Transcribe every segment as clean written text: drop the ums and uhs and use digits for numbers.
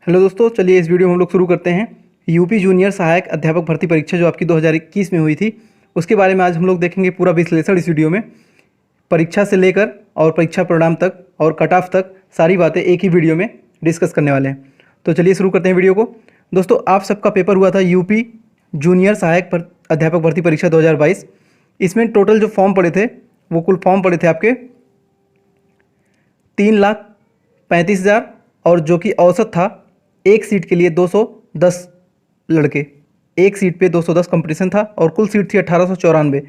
Hello दोस्तों, चलिए इस वीडियो में हम लोग शुरू करते हैं। यूपी जूनियर सहायक अध्यापक भर्ती परीक्षा जो आपकी 2021 में हुई थी, उसके बारे में आज हम लोग देखेंगे पूरा विश्लेषण इस वीडियो में। परीक्षा से लेकर और परीक्षा परिणाम तक और कट ऑफ तक सारी बातें एक ही वीडियो में डिस्कस करने वाले हैं। तो चलिए शुरू करते हैं वीडियो को। दोस्तों, आप सबका पेपर हुआ था यूपी जूनियर सहायक अध्यापक भर्ती परीक्षा 2022। इसमें टोटल जो फॉर्म पड़े थे वो कुल फॉर्म पड़े थे आपके 3,35,000 और जो कि औसत था एक सीट के लिए 210 लड़के, एक सीट पे 210 कंपटीशन था और कुल सीट थी 1894,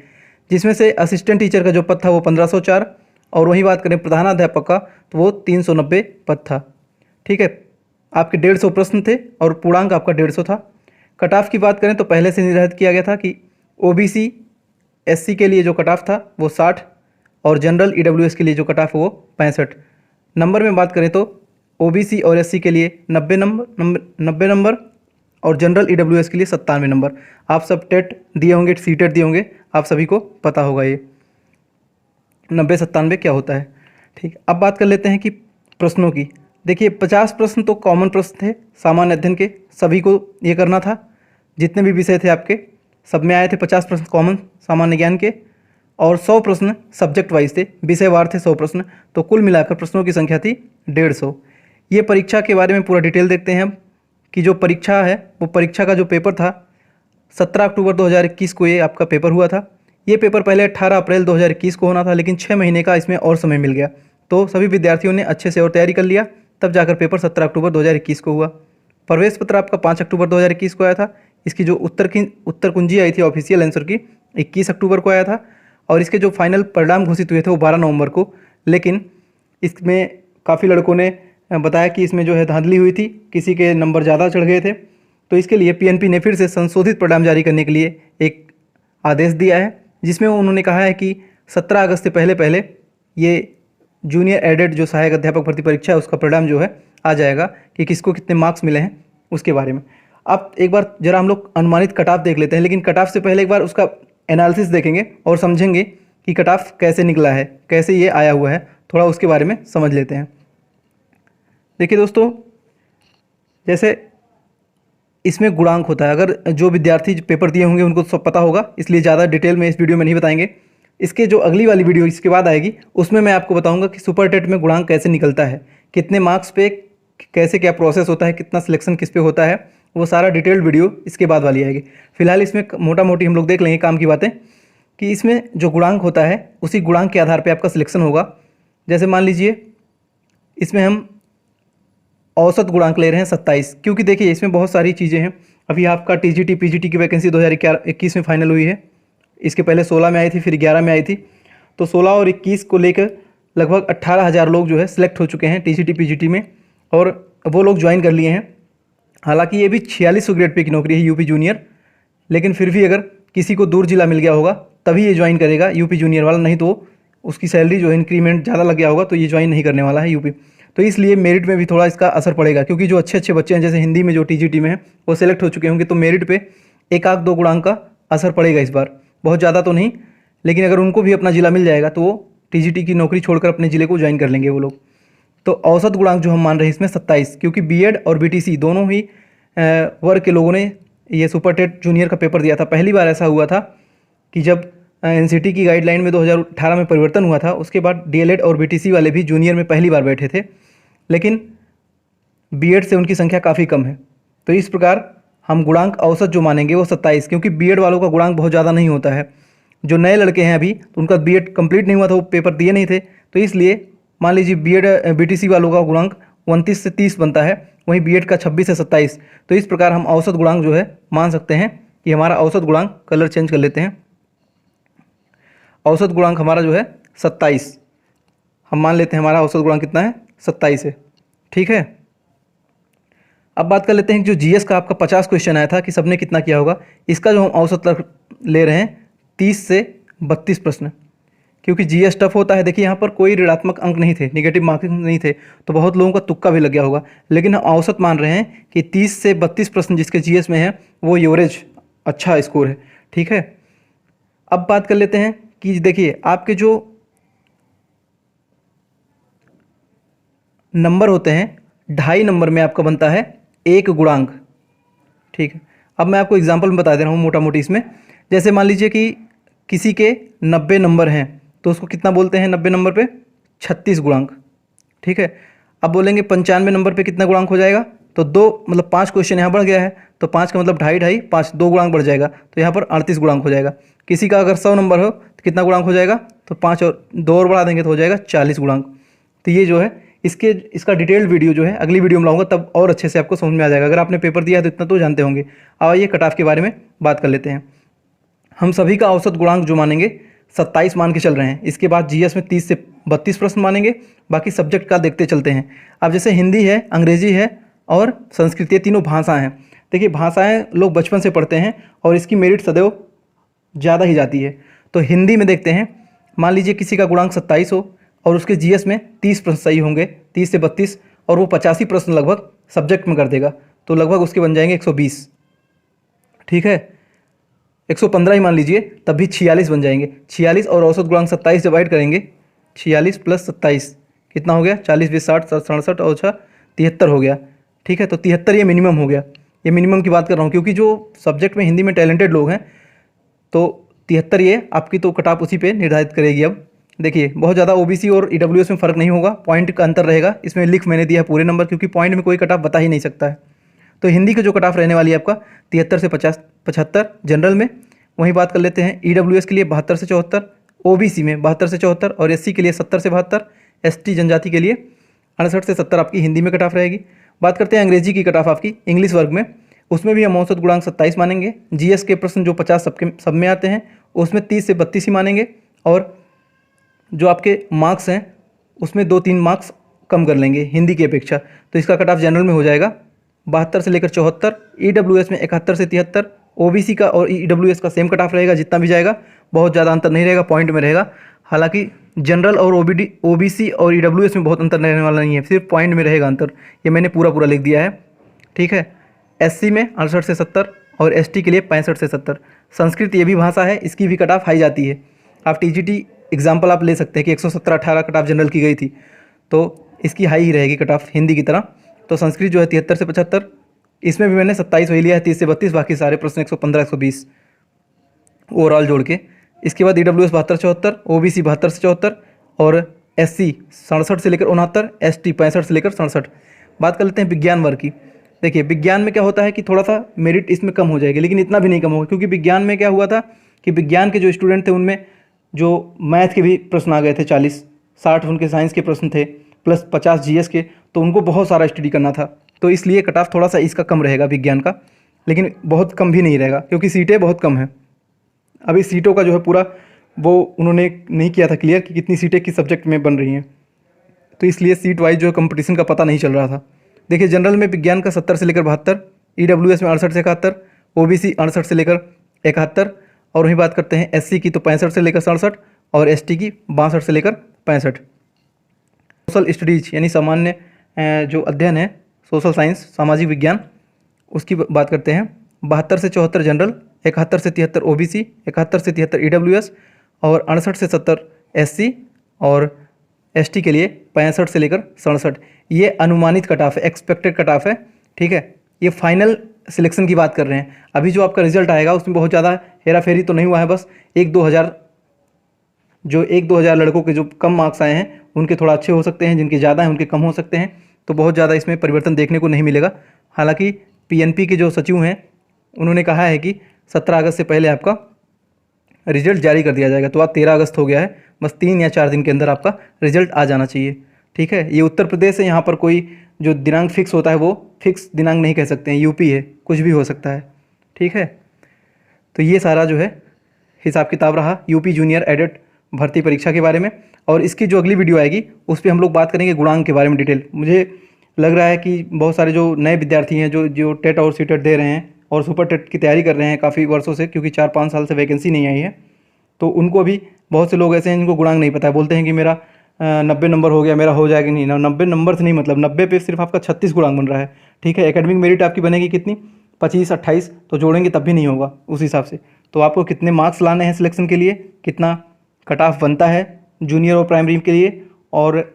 जिसमें से असिस्टेंट टीचर का जो पद था वो 1504 और वहीं बात करें प्रधानाध्यापक का तो वो 390 पद था। ठीक है, आपके 150 प्रश्न थे और पूर्णांक आपका 150 था। कट ऑफ की बात करें तो पहले से निर्धारित किया गया था कि ओबीसी एससी के लिए जो कट ऑफ था वो 60 और जनरल ईडब्ल्यूएस के लिए जो कट ऑफ है वो 65। नंबर में बात करें तो ओबीसी और एससी के लिए 90 नंबर और जनरल ईडब्ल्यूएस के लिए 97 नंबर। आप सब टेट दिए होंगे, सीटेट दिए होंगे, आप सभी को पता होगा ये 90-97 क्या होता है। ठीक, अब बात कर लेते हैं कि प्रश्नों की। देखिए 50 प्रश्न तो कॉमन प्रश्न थे, सामान्य अध्ययन के, सभी को ये करना था। जितने भी विषय थे आपके सब में आए थे 50 प्रश्न कॉमन सामान्य ज्ञान के और 100 प्रश्न सब्जेक्ट वाइज थे, विषयवार थे 100 प्रश्न। तो कुल मिलाकर प्रश्नों की संख्या थी 150। ये परीक्षा के बारे में पूरा डिटेल देखते हैं हम कि जो परीक्षा है वो परीक्षा का जो पेपर था 17 अक्टूबर 2021 को ये आपका पेपर हुआ था। ये पेपर पहले 18 अप्रैल 2021 को होना था, लेकिन 6 महीने का इसमें और समय मिल गया, तो सभी विद्यार्थियों ने अच्छे से और तैयारी कर लिया, तब जाकर पेपर 17 अक्टूबर 2021 को हुआ। प्रवेश पत्र आपका 5 अक्टूबर 2021 को आया था। इसकी जो उत्तर कुंजी आई थी ऑफिशियल आंसर की 21 अक्टूबर को आया था और इसके जो फाइनल परिणाम घोषित हुए थे वो 12 नवंबर को। लेकिन इसमें काफ़ी लड़कों ने बताया कि इसमें जो है धांधली हुई थी, किसी के नंबर ज़्यादा चढ़ गए थे, तो इसके लिए पीएनपी ने फिर से संशोधित परिणाम जारी करने के लिए एक आदेश दिया है, जिसमें उन्होंने कहा है कि 17 अगस्त से पहले पहले ये जूनियर एडेड जो सहायक अध्यापक भर्ती परीक्षा है उसका परिणाम जो है आ जाएगा कि किसको कितने मार्क्स मिले हैं उसके बारे में। अब एक बार जरा हम लोग अनुमानित कट ऑफ देख लेते हैं, लेकिन कट ऑफ से पहले एक बार उसका एनालिसिस देखेंगे और समझेंगे कि कट ऑफ कैसे निकला है, कैसे ये आया हुआ है, थोड़ा उसके बारे में समझ लेते हैं। देखिए दोस्तों, जैसे इसमें गुणांक होता है, अगर जो विद्यार्थी पेपर दिए होंगे उनको सब पता होगा, इसलिए ज़्यादा डिटेल में इस वीडियो में नहीं बताएंगे। इसके जो अगली वाली वीडियो इसके बाद आएगी उसमें मैं आपको बताऊंगा कि सुपर टेट में गुणांक कैसे निकलता है, कितने मार्क्स पे कैसे क्या प्रोसेस होता है, कितना सिलेक्शन किस पे होता है, वो सारा डिटेल्ड वीडियो इसके बाद वाली आएगी। फिलहाल इसमें मोटा मोटी हम लोग देख लेंगे काम की बातें कि इसमें जो गुणांक होता है उसी गुणांक के आधार पर आपका सिलेक्शन होगा। जैसे मान लीजिए इसमें हम औसत गुणांक ले रहे हैं 27, क्योंकि देखिए इसमें बहुत सारी चीज़ें हैं। अभी आपका टीजीटी पीजीटी की वैकेंसी 2021 में फाइनल हुई है, इसके पहले 16 में आई थी, फिर 11 में आई थी, तो 16 और 21 को लेकर लगभग 18,000 लोग जो है सिलेक्ट हो चुके हैं टीजीटी पीजीटी में और वो लोग ज्वाइन कर लिए हैं। हालांकि ये भी 4600 ग्रेड पे की नौकरी है यूपी जूनियर, लेकिन फिर भी अगर किसी को दूर जिला मिल गया होगा तभी ये ज्वाइन करेगा यूपी जूनियर वाला, नहीं तो उसकी सैलरी जो है इंक्रीमेंट ज़्यादा लग गया होगा तो ये ज्वाइन नहीं करने वाला है यूपी। तो इसलिए मेरिट में भी थोड़ा इसका असर पड़ेगा, क्योंकि जो अच्छे अच्छे बच्चे हैं जैसे हिंदी में जो टीजीटी में है वो सेलेक्ट हो चुके होंगे, तो मेरिट पे 1-2 गुणांक का असर पड़ेगा इस बार, बहुत ज़्यादा तो नहीं, लेकिन अगर उनको भी अपना जिला मिल जाएगा तो वो टीजीटी की नौकरी छोड़कर अपने ज़िले को ज्वाइन कर लेंगे वो लोग। तो औसत गुणांक जो हम मान रहे हैं इसमें 27, क्योंकि बीएड और बीटीसी दोनों ही वर्ग के लोगों ने ये सुपर टेट जूनियर का पेपर दिया था। पहली बार ऐसा हुआ था कि जब एनसीटी की गाइडलाइन में 2018 में परिवर्तन हुआ था, उसके बाद डीएलएड और बीटीसी वाले भी जूनियर में पहली बार बैठे थे, लेकिन बीएड से उनकी संख्या काफ़ी कम है। तो इस प्रकार हम गुणांक औसत जो मानेंगे वो 27, क्योंकि बीएड वालों का गुणांक बहुत ज़्यादा नहीं होता है। जो नए लड़के हैं अभी तो उनका बीएड कंप्लीट नहीं हुआ था, वो पेपर दिए नहीं थे, तो इसलिए मान लीजिए बीएड बीटीसी वालों का गुणांक 29 से 30 बनता है, वहीं बीएड का 26 से 27। तो इस प्रकार हम औसत गुणांक जो है मान सकते हैं कि हमारा औसत गुणांक, कलर चेंज कर लेते हैं, औसत गुणांक हमारा जो है 27, हम मान लेते हैं हमारा औसत गुणांक कितना है 27 है। ठीक है, अब बात कर लेते हैं जो जीएस का आपका 50 क्वेश्चन आया था कि सबने कितना किया होगा। इसका जो हम औसत ले रहे हैं 30 से 32 प्रश्न, क्योंकि जीएस टफ होता है। देखिए यहाँ पर कोई ऋणात्मक अंक नहीं थे, नेगेटिव मार्किंग नहीं थे, तो बहुत लोगों का तुक्का भी लग गया होगा, लेकिन हम औसत मान रहे हैं कि 30 से 32 प्रश्न जिसके जीएस में है वो एवरेज अच्छा स्कोर है। ठीक है, अब बात कर लेते हैं कि देखिए आपके जो नंबर होते हैं 2.5 नंबर में आपका बनता है एक गुणांक। ठीक है, अब मैं आपको एग्जांपल में बता दे रहा हूँ मोटा मोटी इसमें। जैसे मान लीजिए कि किसी के 90 नंबर हैं तो उसको कितना बोलते हैं 90 नंबर पे 36 गुणांक। ठीक है, अब बोलेंगे 95 नंबर पे कितना गुणांक हो जाएगा, तो 2 मतलब 5 क्वेश्चन यहाँ बढ़ गया है, तो 5 का मतलब ढाई ढाई 5 2 गुणांक बढ़ जाएगा, तो यहाँ पर 38 गुणांक हो जाएगा। किसी का अगर 100 नंबर हो तो कितना गुणांक हो जाएगा, तो 5 और 2 और बढ़ा देंगे तो हो जाएगा 40 गुणांक। तो ये जो है इसका डिटेल्ड वीडियो जो है अगली वीडियो में लाऊंगा, तब और अच्छे से आपको समझ में आ जाएगा। अगर आपने पेपर दिया है तो इतना तो जानते होंगे। अब आइए कट ऑफ के बारे में बात कर लेते हैं। हम सभी का औसत गुणांक जो मानेंगे 27 मान के चल रहे हैं। इसके बाद जीएस में 30 से 32 प्रश्न मानेंगे, बाकी सब्जेक्ट का देखते चलते हैं। अब जैसे हिंदी है, अंग्रेजी है और संस्कृत, ये तीनों भाषा हैं। देखिए भाषाएं लोग बचपन से पढ़ते हैं और इसकी मेरिट सदैव ज़्यादा ही जाती है। तो हिंदी में देखते हैं, मान लीजिए किसी का गुणांक 27 हो और उसके जीएस में 30 प्रश्न सही होंगे, 30 से 32, और वो 85 प्रश्न लगभग सब्जेक्ट में कर देगा, तो लगभग उसके बन जाएंगे 120। ठीक है, 115 ही मान लीजिए, तब भी 46 बन जाएंगे। 46 और औसत गुणांक 27 डिवाइड करेंगे, 46 प्लस 27 कितना हो गया, 40 20 60 67 और 6 73 हो गया। ठीक है, तो 73 ये मिनिमम हो गया। ये मिनिमम की बात कर रहा हूँ क्योंकि जो सब्जेक्ट में हिंदी में टैलेंटेड लोग हैं, तो 73 ये आपकी तो कट ऑफ उसी पे निर्धारित करेगी। अब देखिए बहुत ज़्यादा ओबीसी और ईडब्ल्यूएस में फ़र्क नहीं होगा, पॉइंट का अंतर रहेगा। इसमें लिख मैंने दिया है पूरे नंबर, क्योंकि पॉइंट में कोई कट ऑफ बता ही नहीं सकता है। तो हिंदी की जो कट ऑफ रहने वाली है आपका 73 से 75 जनरल में। वहीं बात कर लेते हैं ईडब्ल्यूएस के लिए 72 से 74, ओबीसी में 72 से 74 और एससी के लिए 70 से 72, एसटी जनजाति के लिए 68 से 70 आपकी हिंदी में कट ऑफ रहेगी। बात करते हैं अंग्रेजी की कट ऑफ आपकी इंग्लिश वर्ग में। उसमें भी हम औसत गुणांक 27 मानेंगे। जीएस के प्रश्न जो 50 सब में आते हैं उसमें 30 से 32 ही मानेंगे, और जो आपके मार्क्स हैं उसमें 2-3 मार्क्स कम कर लेंगे हिंदी की अपेक्षा। तो इसका कट ऑफ जनरल में हो जाएगा 72 से लेकर 74, ईडब्ल्यूएस में 71 से 73, ओबीसी का और ईडब्ल्यूएस का सेम कट ऑफ रहेगा, जितना भी जाएगा बहुत ज़्यादा अंतर नहीं रहेगा, पॉइंट में रहेगा। हालांकि जनरल और ओबीसी और ईडब्ल्यूएस में बहुत अंतर रहने वाला नहीं है, सिर्फ पॉइंट में रहेगा अंतर। ये मैंने पूरा लिख दिया है। ठीक है, एससी में 68 से 70 और एसटी के लिए 65 से 70। संस्कृत ये भी भाषा है, इसकी भी कट ऑफ हाई जाती है। आप टीजीटी एग्जाम्पल आप ले सकते हैं कि 117-18 कट ऑफ जनरल की गई थी, तो इसकी हाई ही रहेगी कट ऑफ हिंदी की तरह। तो संस्कृत जो है 73 से 75, इसमें भी मैंने 27 वही लिया है, 30 से 32, बाकी सारे प्रश्न 115-120 ओवरऑल जोड़ के। इसके बाद ईडब्ल्यूएस 72-74, ओबीसी 72 से 74 और एससी 67 से लेकर 69, एसटी 65 से लेकर 67। बात कर लेते हैं विज्ञान वर्ग की। देखिए विज्ञान में क्या होता है कि थोड़ा सा मेरिट इसमें कम हो जाएगी, लेकिन इतना भी नहीं कम होगा, क्योंकि विज्ञान में क्या हुआ था कि विज्ञान के जो स्टूडेंट थे उनमें जो मैथ के भी प्रश्न आ गए थे 40-60, उनके साइंस के प्रश्न थे, प्लस 50 जीएस के, तो उनको बहुत सारा स्टडी करना था। तो इसलिए कट ऑफ थोड़ा सा इसका कम रहेगा विज्ञान का, लेकिन बहुत कम भी नहीं रहेगा क्योंकि सीटें बहुत कम हैं। अभी सीटों का जो है पूरा वो उन्होंने नहीं किया था क्लियर कि कितनी सीटें किस सब्जेक्ट में बन रही हैं, तो इसलिए सीट वाइज जो है कंपटीशन का पता नहीं चल रहा था। देखिए जनरल में विज्ञान का 70 से लेकर 72, ईडब्ल्यूएस में 68 से 71, ओबीसी 68 से लेकर 71, और वहीं बात करते हैं एससी की तो 65 से लेकर 67 और एसटी की 62 से लेकर 65। सोशल स्टडीज यानी सामान्य जो अध्ययन है, सोशल साइंस सामाजिक विज्ञान, उसकी बात करते हैं 72 से 74 जनरल, 71 से 73 ओबीसी, 71 से 73 ईडब्ल्यूएस और 68 से 70 एससी और एसटी के लिए 65 से लेकर 67। ये अनुमानित कट ऑफ है, एक्सपेक्टेड कट ऑफ है। ठीक है, ये फाइनल सिलेक्शन की बात कर रहे हैं। अभी जो आपका रिजल्ट आएगा उसमें बहुत ज़्यादा हेरा फेरी तो नहीं हुआ है, बस 1-2 हज़ार लड़कों के जो कम मार्क्स आए हैं उनके थोड़ा अच्छे हो सकते हैं, जिनके ज़्यादा हैं उनके कम हो सकते हैं, तो बहुत ज़्यादा इसमें परिवर्तन देखने को नहीं मिलेगा। हालांकि पीएनपी के जो सचिव हैं उन्होंने कहा है कि 17 अगस्त से पहले आपका रिजल्ट जारी कर दिया जाएगा। तो आज 13 अगस्त हो गया है, बस 3 या 4 दिन के अंदर आपका रिजल्ट आ जाना चाहिए। ठीक है, ये उत्तर प्रदेश है, यहाँ पर कोई जो दिनांक फिक्स होता है वो फिक्स दिनांक नहीं कह सकते हैं, यूपी है, कुछ भी हो सकता है। ठीक है, तो ये सारा जो है हिसाब किताब रहा यूपी जूनियर एडेड भर्ती परीक्षा के बारे में। और इसकी जो अगली वीडियो आएगी उस पर हम लोग बात करेंगे गुणांक के बारे में डिटेल। मुझे लग रहा है कि बहुत सारे जो नए विद्यार्थी हैं जो टेट और सीटेट दे रहे हैं और सुपर टेट की तैयारी कर रहे हैं काफ़ी वर्षों से, क्योंकि 4-5 साल से वैकेंसी नहीं आई है, तो उनको अभी बहुत से लोग ऐसे हैं जिनको गुणांक नहीं पता है। बोलते हैं कि मेरा 90 नंबर हो गया, मेरा हो जाएगा नहीं ना। 90 नंबर से नहीं मतलब 90 पे सिर्फ आपका 36 गुणांक बन रहा है। ठीक है, एकेडमिक मेरिट आपकी बनेगी कितनी, 25-28, तो जोड़ेंगे तब भी नहीं होगा उस हिसाब से। तो आपको कितने मार्क्स लाने हैं सिलेक्शन के लिए, कितना कट ऑफ बनता है जूनियर और प्राइमरी के लिए, और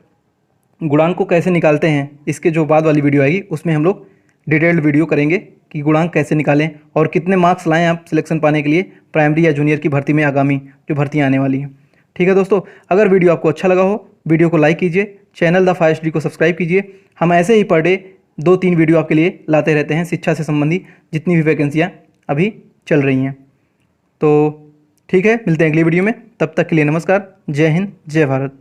गुणांक को कैसे निकालते हैं, इसके जो बाद वाली वीडियो आएगी उसमें हम लोग डिटेल्ड वीडियो करेंगे कि गुणांक कैसे निकालें और कितने मार्क्स लाएं आप सिलेक्शन पाने के लिए प्राइमरी या जूनियर की भर्ती में, आगामी जो भर्तियाँ आने वाली हैं। ठीक है दोस्तों, अगर वीडियो आपको अच्छा लगा हो वीडियो को लाइक कीजिए, चैनल द फायर स्टडी को सब्सक्राइब कीजिए। हम ऐसे ही पर डे 2-3 वीडियो आपके लिए लाते रहते हैं शिक्षा से संबंधी जितनी भी वैकेंसियाँ अभी चल रही हैं। तो ठीक है, मिलते हैं अगली वीडियो में, तब तक के लिए नमस्कार, जय हिंद, जय भारत।